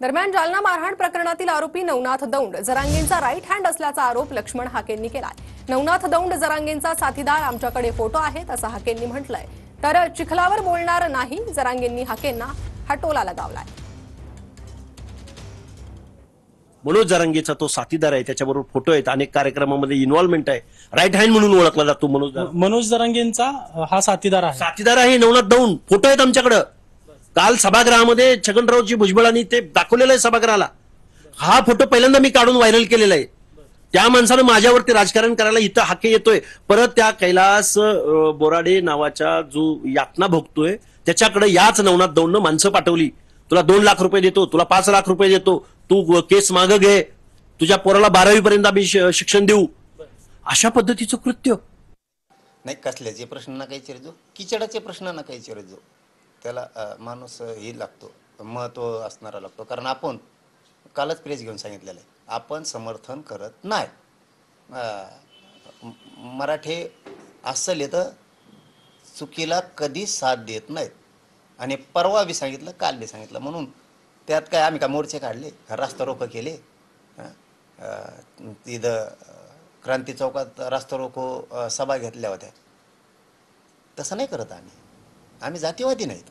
दरम्यान जालना मारहाण प्रकरणातील आरोपी नवनाथ दौंड जरांगेंचा राईट हँड असल्याचा आरोप लक्ष्मण हाकेंनी केलाय। नवनाथ दौंड जरांगेंचा साथीदार, आमच्याकडे फोटो आहेत असं हाकेंनी म्हटलंय। तर चिखलावर बोलणार नाही, जरांगेंनी हाकेंना हा टोला लगावलाय। मनोज जरांगेचा तो साथीदार आहे, त्याच्याबरोबर फोटो आहेत, अनेक कार्यक्रमामध्ये इन्व्हॉल्वमेंट आहे, राईट हँड म्हणून ओळखला जातो मनोज जरांगेंचा हा साथीदार आहे नवनाथ दौंड, फोटो आहेत आमच्याकडे। काल सभागृहामध्ये छगनरावजी भुजबळांनी ते दाखवलेलं आहे सभागृहाला। हा फोटो पहिल्यांदा मी काढून व्हायरल केलेला आहे। त्या माणसानं माझ्यावरती राजकारण करायला इथं हाके येतोय। परत त्या कैलास बोराडे नावाच्या जो यातना भोगतोय त्याच्याकडे याच नवनाथ दौंडनं माणसं पाठवली, तुला 2 लाख रुपये देतो, तुला 5 लाख रुपये देतो, तू केस मागं घे, तुझ्या पोराला 12वी पर्यंत आम्ही शिक्षण देऊ, अशा पद्धतीचं कृत्य नाही। कसल्याचे प्रश्न ना काही चिरजो, किचडाचे प्रश्न ना काही चिरजो, त्याला माणूस हे लागतो, महत्व असणारा लागतो। कारण आपण कालच प्रेस घेऊन सांगितलेलं आहे, आपण समर्थन करत नाही। मराठे अस्सल येतं, चुकीला कधी साथ देत नाहीत। आणि परवा बी सांगितलं, काल बी सांगितलं, म्हणून त्यात काय आम्ही का मोर्चे काढले, रास्ता रोको केले, तिथं क्रांती चौकात रास्ता रोको सभा घेतल्या होत्या। तसं नाही करत आम्ही जातीवादी नाहीत।